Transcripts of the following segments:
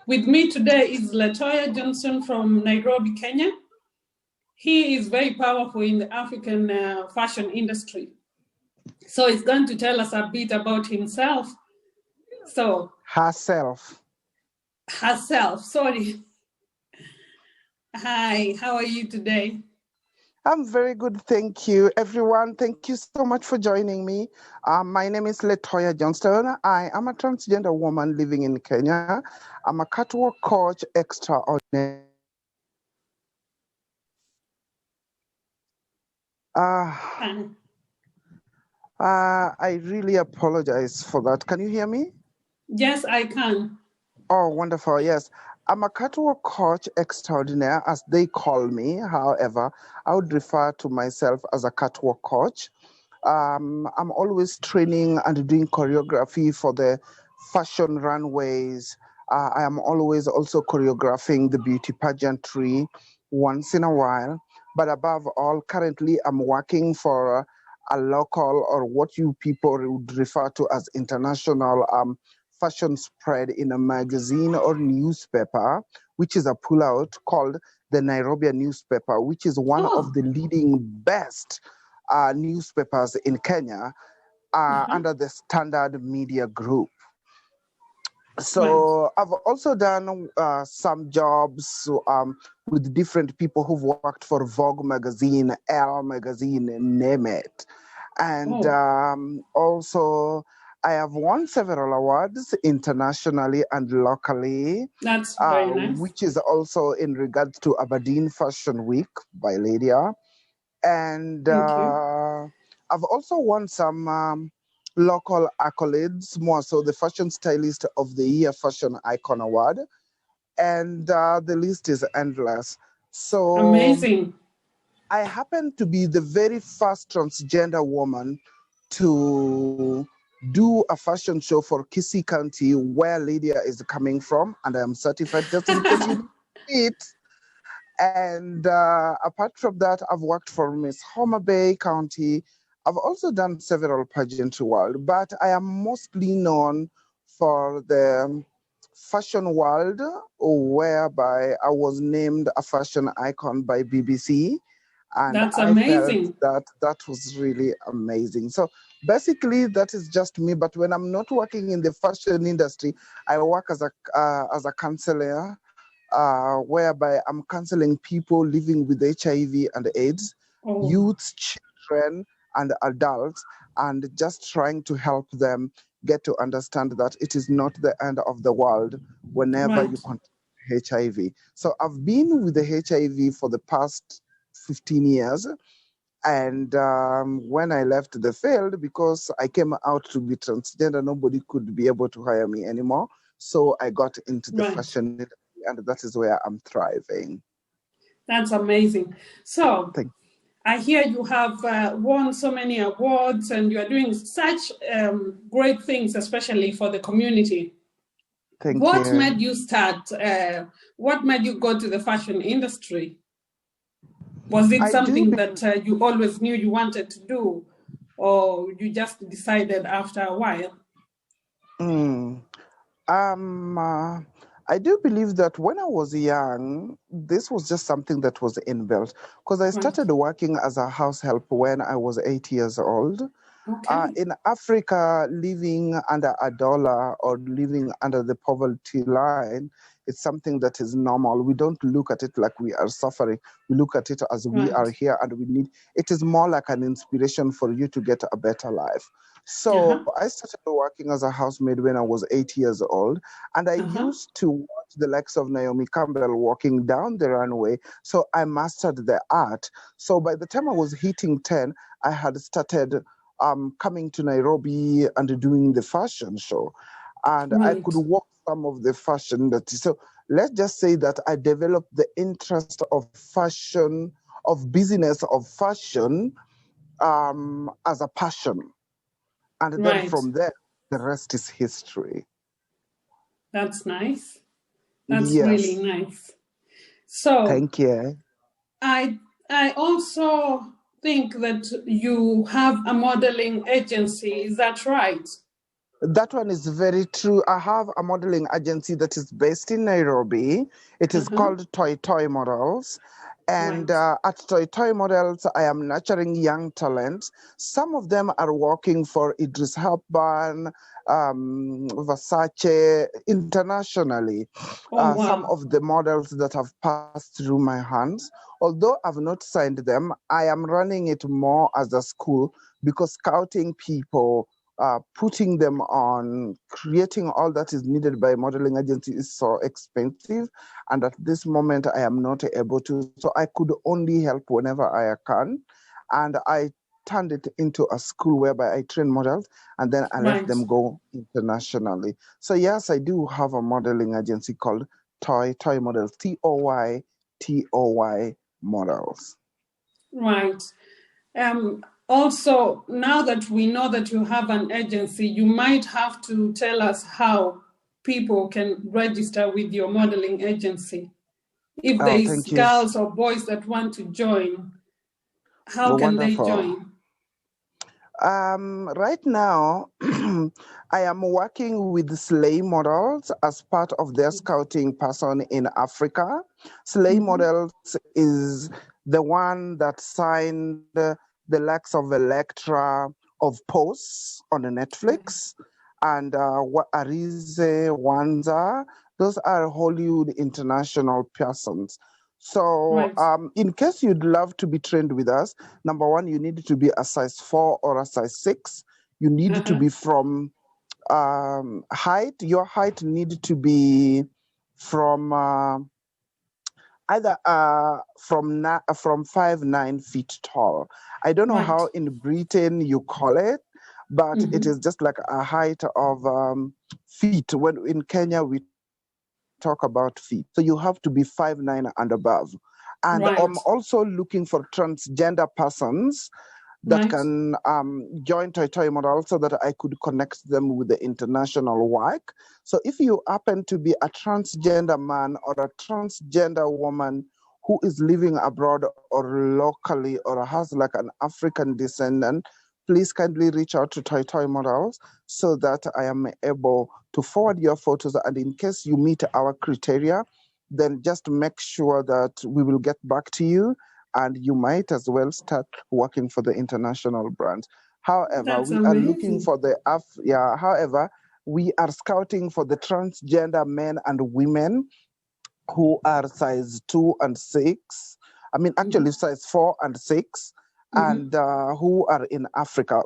With me today is Letoya Johnstone from Nairobi, Kenya. He is very powerful in the African fashion industry. So he's going to tell us a bit about himself. So Herself. Sorry. Hi, how are you today? I'm very good, thank you, everyone. Thank you so much for joining me. My name is Letoya Johnstone. I am a transgender woman living in Kenya. I'm a catwalk coach extraordinary. I really apologize for that. Can you hear me? Yes, I can. Oh, wonderful. Yes. I'm a catwalk coach extraordinaire, as they call me. However, I would refer to myself as a catwalk coach. I'm always training and doing choreography for the fashion runways. I am always also choreographing the beauty pageantry once in a while. But above all, currently I'm working for a local, or what you people would refer to as international, fashion spread in a magazine or newspaper, which is a pullout called the Nairobi newspaper, which is one of the leading best newspapers in Kenya under the Standard Media Group. So I've also done some jobs with different people who've worked for Vogue magazine, Elle magazine, name it. And also I have won several awards internationally and locally. That's very nice. Which is also in regards to Aberdeen Fashion Week by Lydia. And I've also won some local accolades, more so the Fashion Stylist of the Year Fashion Icon Award. And the list is endless. So amazing. I happen to be the very first transgender woman to do a fashion show for Kisii County, where Lydia is coming from, and I am certified, just in case you need it. And apart from that, I've worked for Miss Homa Bay County. I've also done several pageantry world, but I am mostly known for the fashion world, whereby I was named a fashion icon by BBC. And that's I amazing. felt that was really amazing. So basically, that is just me. But when I'm not working in the fashion industry, I work as a counselor, whereby I'm counseling people living with HIV and AIDS, youths, children, and adults, and just trying to help them get to understand that it is not the end of the world whenever you contact HIV. So I've been with the HIV for the past 15 years. And when I left the field, because I came out to be transgender, nobody could be able to hire me anymore. So I got into the fashion industry, and that is where I'm thriving. That's amazing. So I hear you have won so many awards, and you are doing such great things, especially for the community. What made you start? What made you go to the fashion industry? Was it something that you always knew you wanted to do, or you just decided after a while? I do believe that when I was young, this was just something that was inbuilt, because I started working as a house help when I was 8 years old. In Africa, living under $1 or living under the poverty line, it's something that is normal. We don't look at it like we are suffering. We look at it as we are here and we need. It is more like an inspiration for you to get a better life. So I started working as a housemaid when I was 8 years old, and I used to watch the likes of Naomi Campbell walking down the runway. So I mastered the art. So by the time I was hitting 10, I had started coming to Nairobi and doing the fashion show. And I could walk some of the fashion industry. So let's just say that I developed the interest of fashion, of business, of fashion as a passion. And then from there, the rest is history. That's nice. That's really nice. So thank you. I also think that you have a modeling agency. Is that right? That one is very true. I have a modeling agency that is based in Nairobi. It is called Toy Models. And at Toy Models, I am nurturing young talents. Some of them are working for Idris Hepburn, Versace, internationally. Oh, wow. Some of the models that have passed through my hands, although I've not signed them, I am running it more as a school because scouting people, putting them on, creating all that is needed by a modeling agency is so expensive. And at this moment, I am not able to. So I could only help whenever I can. And I turned it into a school whereby I train models and then I let them go internationally. So yes, I do have a modeling agency called Toy Models, Toy Models. Right. Also, now that we know that you have an agency, you might have to tell us how people can register with your modeling agency. If there is girls or boys that want to join, how can they join? Right now, I am working with Slay Models as part of their scouting person in Africa. Slay Models is the one that signed the likes of Electra, of Pose on Netflix, and Arize Wanza. Those are Hollywood international persons. So in case you'd love to be trained with us, number one, you need to be a size 4 or a size 6. You need to be from height. Your height needs to be from either from 5'9" feet tall. I don't know how in Britain you call it, but it is just like a height of feet. When in Kenya we talk about feet. So you have to be 5'9" and above. And I'm also looking for transgender persons that can join Toy Model so that I could connect them with the international work. So if you happen to be a transgender man or a transgender woman who is living abroad or locally or has like an African descendant, please kindly reach out to Toy Models so that I am able to forward your photos. And in case you meet our criteria, then just make sure that we will get back to you and you might as well start working for the international brands. However, we are looking for the however, we are scouting for the transgender men and women who are size 2 and 6. I mean, actually size 4 and 6, and who are in Africa.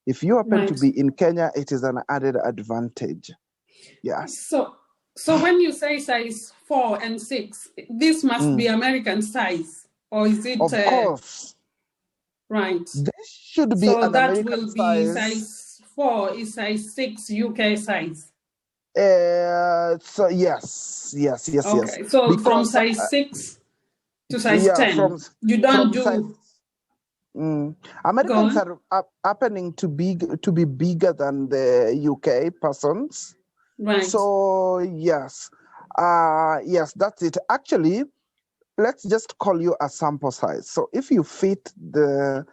If you happen to be in Kenya, it is an added advantage. Yeah. So when you say size 4 and 6, this must be American size, or is it? Of course. Right. This should be an American size. So that will be size 4 is size 6 UK size. So yes. Okay. So because, from size 6 to size 10, you don't do. Americans are happening to be bigger than the UK persons. Right. So yes, that's it. Actually, let's just call you a sample size. So if you fit the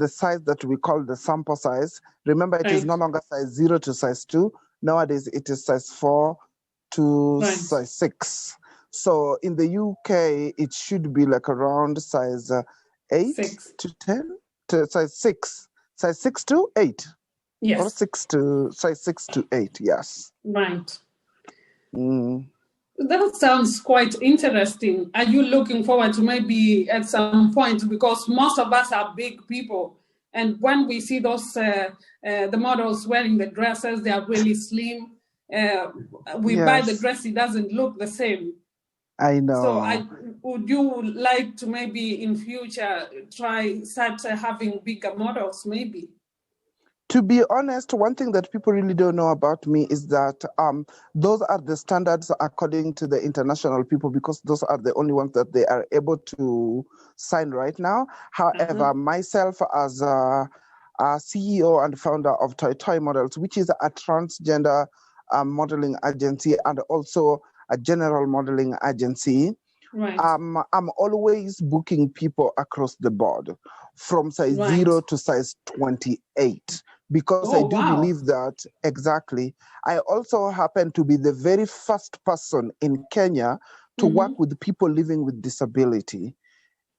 size that we call the sample size, remember it is no longer size 0 to size 2. Nowadays it is size 4 to size 6. So in the UK, it should be like around size 8 to 10 to size 6. Size 6 to 8. Yes. Or size 6 to 8, yes. Right. That sounds quite interesting. Are you looking forward to maybe at some point, because most of us are big people, and when we see those the models wearing the dresses, they are really slim. We buy the dress, it doesn't look the same. I know. So would you like to maybe in future start having bigger models maybe? To be honest, one thing that people really don't know about me is that those are the standards according to the international people, because those are the only ones that they are able to sign right now. However, myself as a CEO and founder of Toy Models, which is a transgender modeling agency and also a general modeling agency, Right. I'm always booking people across the board from size Right. 0 to size 28 because I do believe that, exactly. I also happen to be the very first person in Kenya to work with people living with disability.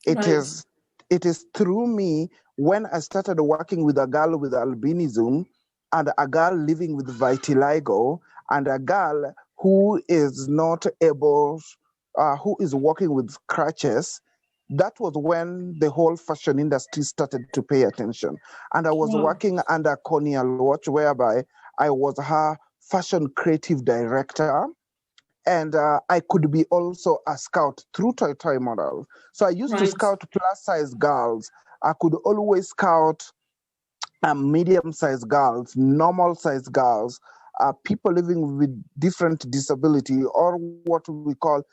It is through me when I started working with a girl with albinism and a girl living with vitiligo and a girl who is not able, who is working with crutches. That was when the whole fashion industry started to pay attention. And I was working under Cornell Watch, whereby I was her fashion creative director. And I could be also a scout through Toy Model. So I used to scout plus size girls. I could always scout medium sized girls, normal sized girls, people living with different disability, or what we call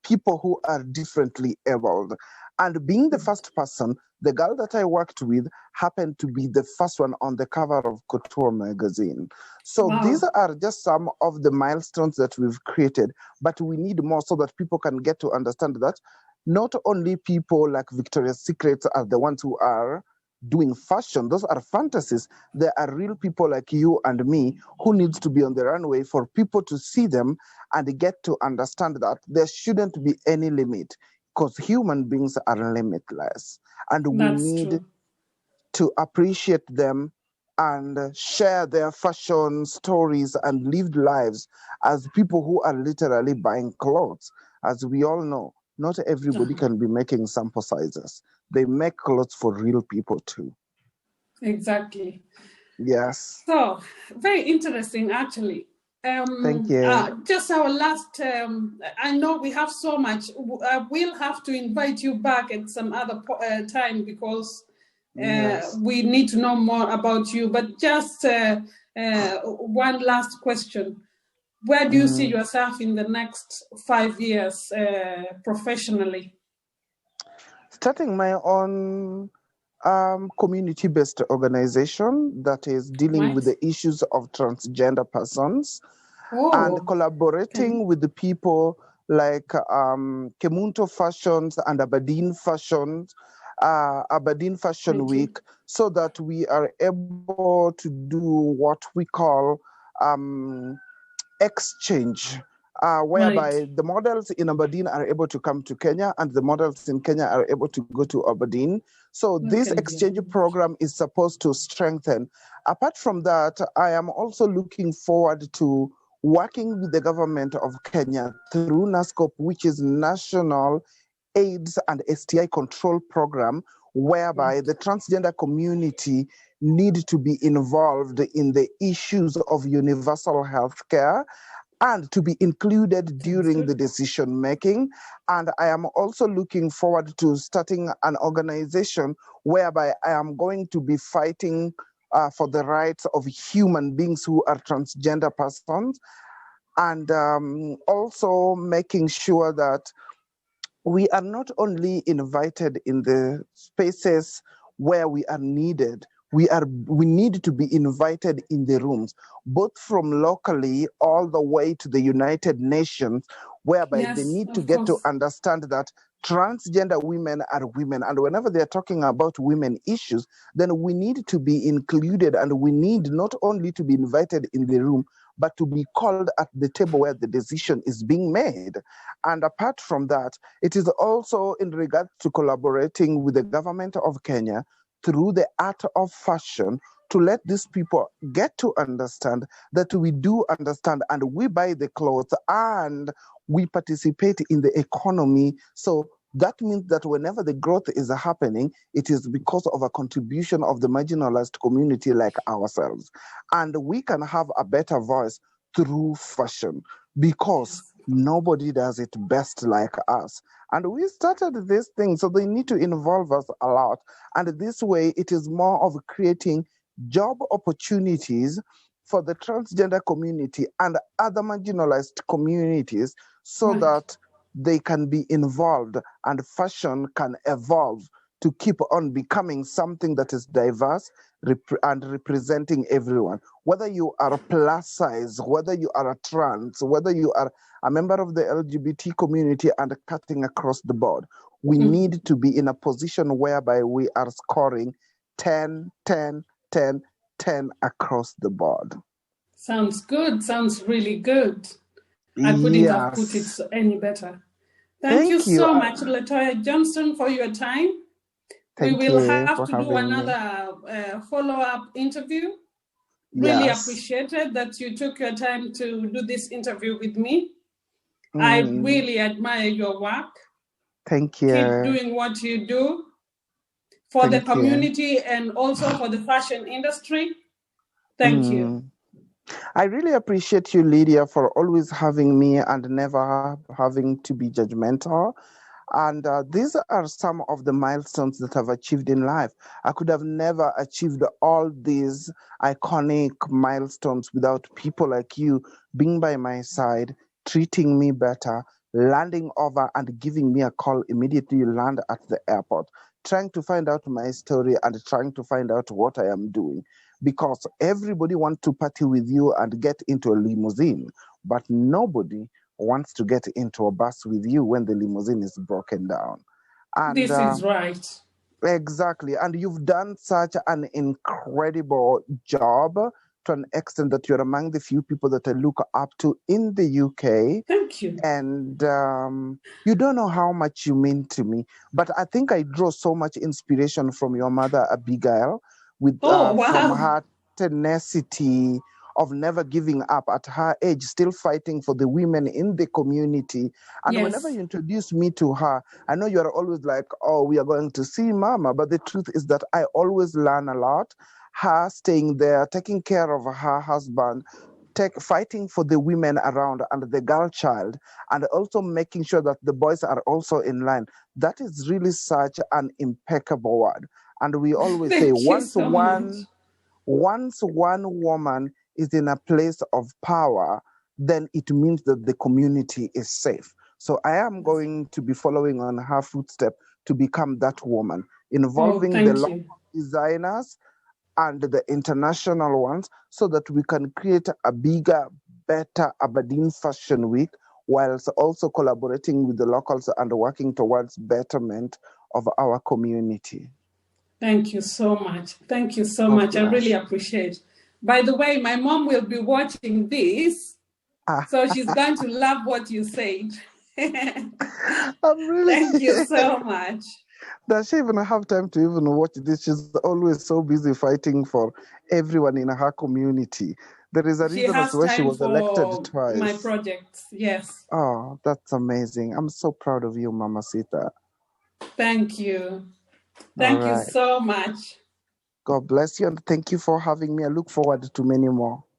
people who are differently abled. And being the first person, the girl that I worked with happened to be the first one on the cover of Couture magazine. So these are just some of the milestones that we've created, but we need more so that people can get to understand that not only people like Victoria's Secrets are the ones who are doing fashion. Those are fantasies. There are real people like you and me who needs to be on the runway for people to see them and get to understand that there shouldn't be any limit, because human beings are limitless, and we need to appreciate them and share their fashion stories and lived lives as people who are literally buying clothes. As we all know, not everybody can be making sample sizes. They make clothes for real people too. Exactly. Yes. So, very interesting, actually. Thank you. Just our last, I know we have so much. We'll have to invite you back at some other time because we need to know more about you. But just one last question. Where do you see yourself in the next 5 years professionally? Starting my own community-based organization that is dealing with the issues of transgender persons and collaborating with the people like Kemunto Fashions and Aberdeen Fashions, Aberdeen Fashion Week, so that we are able to do what we call exchange, whereby the models in Aberdeen are able to come to Kenya and the models in Kenya are able to go to Aberdeen. So this exchange program is supposed to strengthen. Apart from that, I am also looking forward to working with the government of Kenya through NASCOP, which is National AIDS and STI Control Program, whereby the transgender community need to be involved in the issues of universal health care and to be included during the decision making. And I am also looking forward to starting an organization whereby I am going to be fighting for the rights of human beings who are transgender persons, and also making sure that we are not only invited in the spaces where we are needed, we need to be invited in the rooms, both from locally all the way to the United Nations, whereby they need to get to understand that transgender women are women. And whenever they're talking about women issues, then we need to be included, and we need not only to be invited in the room, but to be called at the table where the decision is being made. And apart from that, it is also in regard to collaborating with the government of Kenya through the art of fashion to let these people get to understand that we do understand and we buy the clothes and we participate in the economy. So that means that whenever the growth is happening, it is because of a contribution of the marginalized community like ourselves. And we can have a better voice through fashion because nobody does it best like us. And we started this thing, so they need to involve us a lot. And this way, it is more of creating job opportunities for the transgender community and other marginalized communities so that they can be involved and fashion can evolve to keep on becoming something that is diverse, and representing everyone, whether you are plus size, whether you are a trans, whether you are a member of the LGBT community, and cutting across the board. We need to be in a position whereby we are scoring 10, 10, 10, 10 across the board. Sounds good. Sounds really good. I couldn't have put it any better. Thank you so much, Letoya Johnstone, for your time. We will have to do another follow-up interview. Really appreciated that you took your time to do this interview with me. I really admire your work. Thank you. Keep doing what you do for the community and also for the fashion industry. Thank you. I really appreciate you, Lydia, for always having me and never having to be judgmental. And these are some of the milestones that I've achieved in life. I could have never achieved all these iconic milestones without people like you being by my side, treating me better, landing over and giving me a call immediately you land at the airport, trying to find out my story and trying to find out what I am doing. Because everybody wants to party with you and get into a limousine, but nobody wants to get into a bus with you when the limousine is broken down. And this is right. Exactly. And you've done such an incredible job to an extent that you're among the few people that I look up to in the UK. Thank you. And you don't know how much you mean to me. But I think I draw so much inspiration from your mother, Abigail, with from her tenacity of never giving up at her age, still fighting for the women in the community. And whenever you introduce me to her, I know you're always like, oh, we are going to see Mama. But the truth is that I always learn a lot. Her staying there, taking care of her husband, fighting for the women around and the girl child, and also making sure that the boys are also in line. That is really such an impeccable word. And we always say, once one woman is in a place of power, then it means that the community is safe. So I am going to be following on her footsteps to become that woman, involving the local designers and the international ones, so that we can create a bigger, better Aberdeen Fashion Week, whilst also collaborating with the locals and working towards betterment of our community. Thank you so much. Thank you so much. I really appreciate it. By the way, my mom will be watching this, so she's going to love what you said. Thank you so much. Does she even have time to even watch this? She's always so busy fighting for everyone in her community. There is a reason as to why she was elected twice. My projects, yes. Oh, that's amazing. I'm so proud of you, Mama Sita. Thank you. Thank you so much. God bless you, and thank you for having me. I look forward to many more.